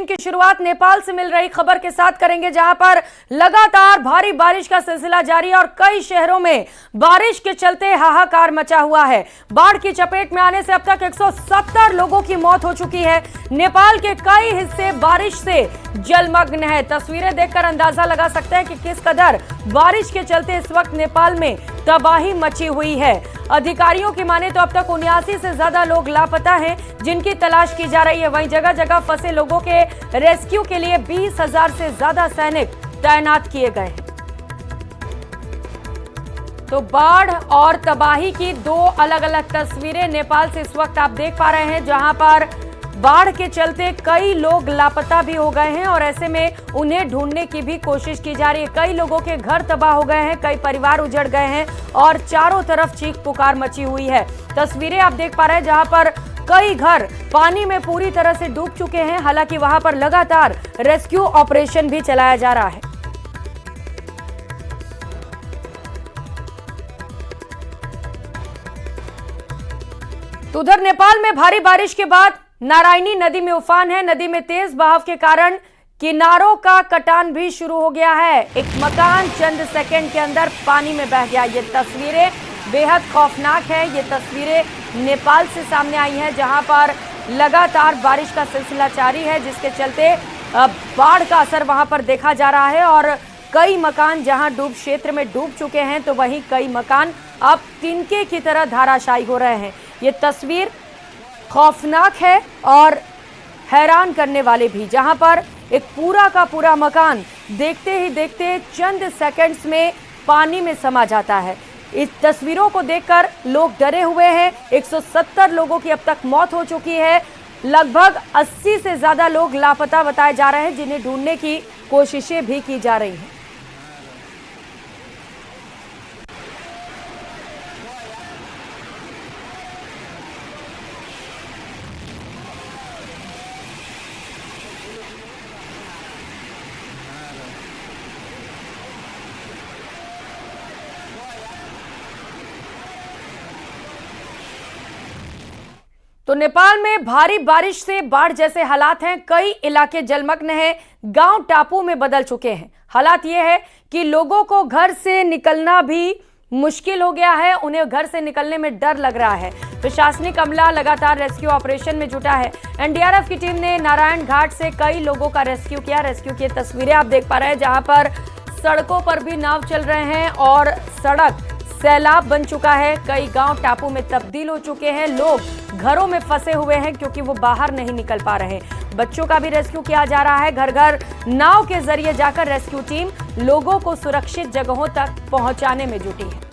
की शुरुआत नेपाल से मिल रही खबर के साथ करेंगे, जहां पर लगातार भारी बारिश का सिलसिला जारी है और कई शहरों में बारिश के चलते हाहाकार मचा हुआ है। बाढ़ की चपेट में आने से अब तक 170 लोगों की मौत हो चुकी है। नेपाल के कई हिस्से बारिश से जलमग्न है। तस्वीरें देखकर अंदाजा लगा सकते हैं कि किस कदर बारिश के चलते इस वक्त नेपाल में तबाही मची हुई है। अधिकारियों की माने तो अब तक 79 से ज्यादा लोग लापता हैं, जिनकी तलाश की जा रही है। वहीं जगह जगह फंसे लोगों के रेस्क्यू के लिए 20,000 से ज्यादा सैनिक तैनात किए गए हैं। तो बाढ़ और तबाही की दो अलग अलग तस्वीरें नेपाल से इस वक्त आप देख पा रहे हैं, जहां पर बाढ़ के चलते कई लोग लापता भी हो गए हैं और ऐसे में उन्हें ढूंढने की भी कोशिश की जा रही है। कई लोगों के घर तबाह हो गए हैं, कई परिवार उजड़ गए हैं और चारों तरफ चीख पुकार मची हुई है। तस्वीरें आप देख पा रहे हैं जहां पर कई घर पानी में पूरी तरह से डूब चुके हैं। हालांकि वहां पर लगातार रेस्क्यू ऑपरेशन भी चलाया जा रहा है। तो उधर नेपाल में भारी बारिश के बाद नारायणी नदी में उफान है। नदी में तेज बहाव के कारण किनारों का कटान भी शुरू हो गया है। एक मकान चंद सेकंड के अंदर पानी में बह गया। ये तस्वीरें बेहद खौफनाक है। ये तस्वीरें नेपाल से सामने आई हैं, जहां पर लगातार बारिश का सिलसिला जारी है, जिसके चलते बाढ़ का असर वहां पर देखा जा रहा है और कई मकान जहां डूब क्षेत्र में डूब चुके हैं, तो वहीं कई मकान अब तिनके की तरह धाराशायी हो रहे हैं। ये तस्वीर खौफनाक है और हैरान करने वाले भी, जहां पर एक पूरा का पूरा मकान देखते ही देखते चंद सेकंड्स में पानी में समा जाता है। इस तस्वीरों को देखकर लोग डरे हुए हैं। 170 लोगों की अब तक मौत हो चुकी है। लगभग 80 से ज्यादा लोग लापता बताए जा रहे हैं, जिन्हें ढूंढने की कोशिशें भी की जा रही हैं। तो नेपाल में भारी बारिश से बाढ़ जैसे हालात हैं। कई इलाके जलमग्न हैं, गांव टापू में बदल चुके हैं। हालात ये है कि लोगों को घर से निकलना भी मुश्किल हो गया है। उन्हें घर से निकलने में डर लग रहा है। प्रशासनिक अमला लगातार रेस्क्यू ऑपरेशन में जुटा है। एनडीआरएफ की टीम ने नारायण घाट से कई लोगों का रेस्क्यू किया। रेस्क्यू की तस्वीरें आप देख पा रहे हैं, जहां पर सड़कों पर भी नाव चल रहे हैं और सड़क सैलाब बन चुका है। कई गांव टापू में तब्दील हो चुके हैं। लोग घरों में फंसे हुए हैं क्योंकि वो बाहर नहीं निकल पा रहे। बच्चों का भी रेस्क्यू किया जा रहा है। घर घर नाव के जरिए जाकर रेस्क्यू टीम लोगों को सुरक्षित जगहों तक पहुंचाने में जुटी है।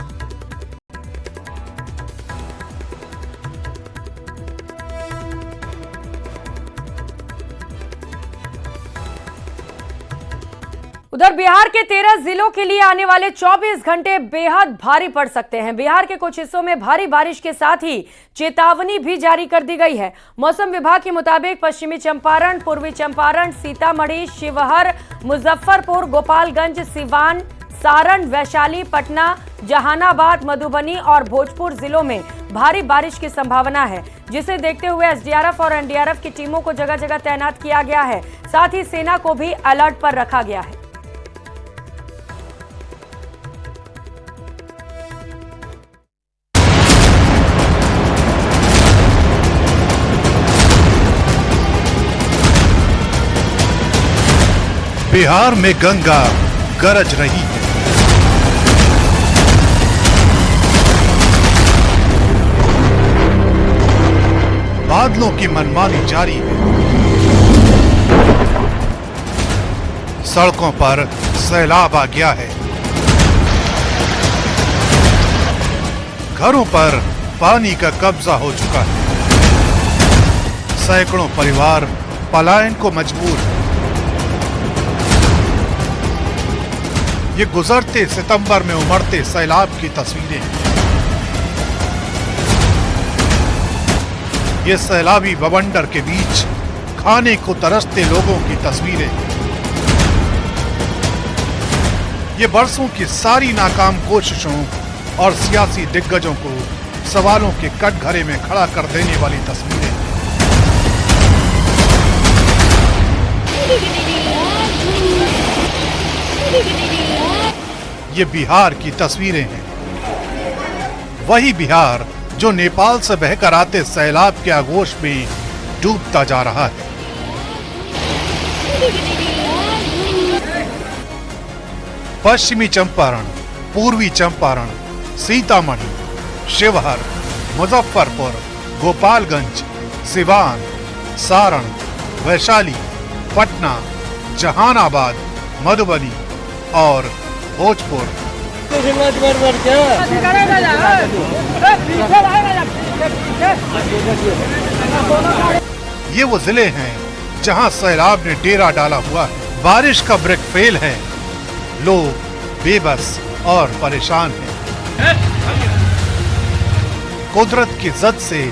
उधर बिहार के 13 जिलों के लिए आने वाले 24 घंटे बेहद भारी पड़ सकते हैं। बिहार के कुछ हिस्सों में भारी बारिश के साथ ही चेतावनी भी जारी कर दी गई है। मौसम विभाग के मुताबिक पश्चिमी चंपारण, पूर्वी चंपारण, सीतामढ़ी, शिवहर, मुजफ्फरपुर, गोपालगंज, सिवान, सारण, वैशाली, पटना, जहानाबाद, मधुबनी और भोजपुर जिलों में भारी बारिश की संभावना है, जिसे देखते हुए एसडीआरएफ और एनडीआरएफ की टीमों को जगह जगह तैनात किया गया है। साथ ही सेना को भी अलर्ट पर रखा गया है। बिहार में गंगा गरज रही है। बादलों की मनमानी जारी है। सड़कों पर सैलाब आ गया है। घरों पर पानी का कब्जा हो चुका है। सैकड़ों परिवार पलायन को मजबूर हैं। ये गुजरते सितंबर में उमड़ते सैलाब की तस्वीरें हैं। ये सैलाबी बवंडर के बीच खाने को तरसते लोगों की तस्वीरें हैं। ये बरसों की सारी नाकाम कोशिशों और सियासी दिग्गजों को सवालों के कटघरे में खड़ा कर देने वाली तस्वीरें हैं। ये बिहार की तस्वीरें हैं। वही बिहार जो नेपाल से बहकर आते सैलाब के आगोश में डूबता जा रहा है। पश्चिमी चंपारण, पूर्वी चंपारण, सीतामढ़ी, शिवहर, मुजफ्फरपुर, गोपालगंज, सिवान, सारण, वैशाली, पटना, जहानाबाद, मधुबनी और भोजपुर। ये वो जिले हैं जहां सैलाब ने डेरा डाला हुआ है। बारिश का ब्रेक फेल है, लोग बेबस और परेशान हैं। कुदरत की जद से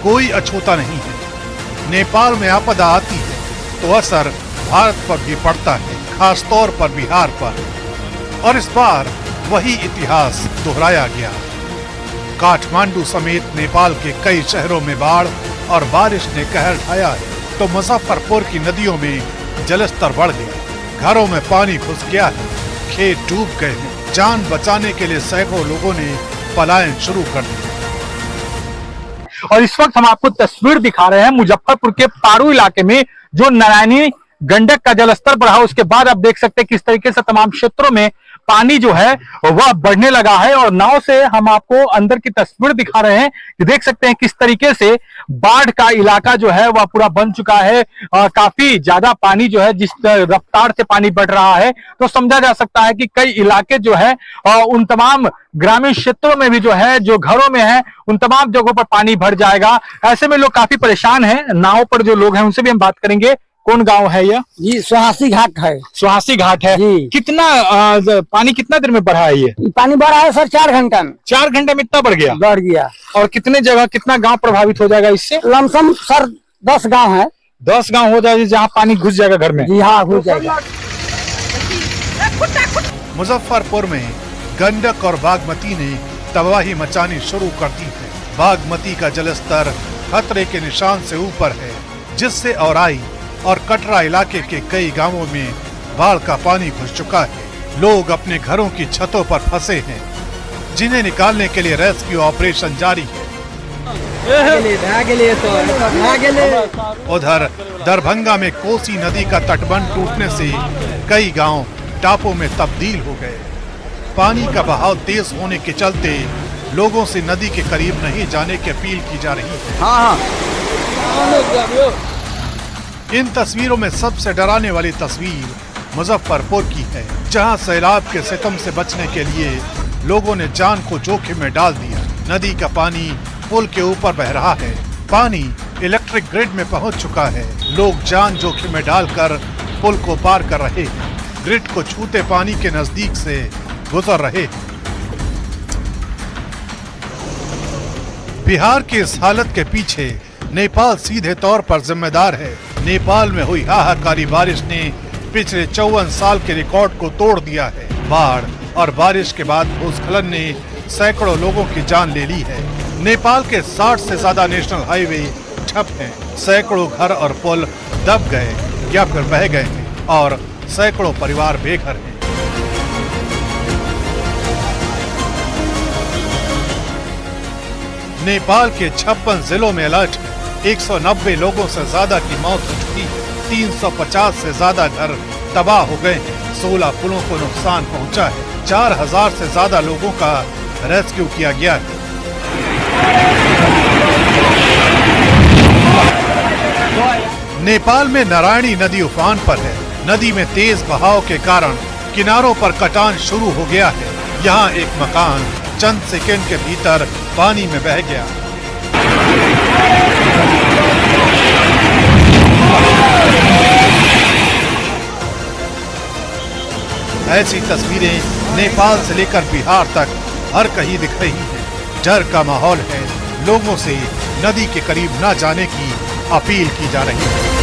कोई अछूता नहीं है। नेपाल में आपदा आती है तो असर भारत पर भी पड़ता है, खासतौर पर बिहार पर। और इस बार वही इतिहास दोहराया गया। काठमांडू समेत नेपाल के कई शहरों में बाढ़ और बारिश ने कहर ढाया है तो मुजफ्फरपुर की नदियों में जलस्तर बढ़ गया, घरों में पानी घुस गया है, खेत डूब गए हैं। जान बचाने के लिए सैकड़ों लोगों ने पलायन शुरू कर दिया। और इस वक्त हम आपको तस्वीर दिखा रहे हैं मुजफ्फरपुर के पारू इलाके में, जो नारायणी गंडक का जलस्तर बढ़ा उसके बाद आप देख सकते हैं किस तरीके से तमाम क्षेत्रों में पानी जो है वह बढ़ने लगा है। और नाव से हम आपको अंदर की तस्वीर दिखा रहे हैं कि देख सकते हैं किस तरीके से बाढ़ का इलाका जो है वह पूरा बन चुका है। काफी ज्यादा पानी जो है, जिस रफ्तार से पानी बढ़ रहा है तो समझा जा सकता है कि कई इलाके जो है उन तमाम ग्रामीण क्षेत्रों में भी जो है, जो घरों में है, उन तमाम जगहों पर पानी भर जाएगा। ऐसे में लोग काफी परेशान हैं। नाव पर जो लोग हैं उनसे भी हम बात करेंगे। कौन गांव है यह? जी सुहासी घाट है। सुहासी घाट है जी। कितना पानी कितना देर में बढ़ा है ये? पानी बढ़ा है सर 4 घंटा में। 4 घंटे में इतना बढ़ गया? बढ़ गया। और कितने जगह, कितना गांव प्रभावित हो जाएगा इससे? लमसम सर 10 गांव है। 10 गांव हो जाएगा जहाँ पानी घुस जाएगा घर में? जी हाँ, घुस जाएगा। मुजफ्फरपुर में गंडक और बागमती ने तबाही मचानी शुरू कर दी है। बागमती का जलस्तर खतरे के निशान से ऊपर है, जिससे औराई और कटरा इलाके के कई गांवों में बाढ़ का पानी घुस चुका है। लोग अपने घरों की छतों पर फंसे हैं, जिन्हें निकालने के लिए रेस्क्यू ऑपरेशन जारी है। उधर दरभंगा में कोसी नदी का तटबंध टूटने से कई गांव टापू में तब्दील हो गए। पानी का बहाव तेज होने के चलते लोगों से नदी के करीब नहीं जाने की अपील की जा रही है। इन तस्वीरों में सबसे डराने वाली तस्वीर मुजफ्फरपुर की है, जहां सैलाब के सितम से बचने के लिए लोगों ने जान को जोखिम में डाल दिया। नदी का पानी पुल के ऊपर बह रहा है, पानी इलेक्ट्रिक ग्रिड में पहुंच चुका है। लोग जान जोखिम में डालकर पुल को पार कर रहे हैं, ग्रिड को छूते पानी के नजदीक से गुजर रहे हैं। बिहार की इस हालत के पीछे नेपाल सीधे तौर पर जिम्मेदार है। नेपाल में हुई हाहाकारी बारिश ने पिछले 54 साल के रिकॉर्ड को तोड़ दिया है। बाढ़ और बारिश के बाद भूस्खलन ने सैकड़ों लोगों की जान ले ली है। नेपाल के 60 से ज्यादा नेशनल हाईवे ठप हैं। सैकड़ों घर और पुल दब गए या फिर बह गए हैं और सैकड़ों परिवार बेघर हैं। नेपाल के 56 जिलों में अलर्ट है। 190 लोगों से ज्यादा की मौत हो चुकी है। 350 से ज्यादा घर तबाह हो गए हैं। 16 पुलों को नुकसान पहुंचा है। 4000 से ज्यादा लोगों का रेस्क्यू किया गया है। नेपाल में नारायणी नदी उफान पर है। नदी में तेज बहाव के कारण किनारों पर कटान शुरू हो गया है। यहाँ एक मकान चंद सेकंड के भीतर पानी में बह गया। ऐसी तस्वीरें नेपाल से लेकर बिहार तक हर कहीं दिख रही हैं। डर का माहौल है। लोगों से नदी के करीब न जाने की अपील की जा रही है।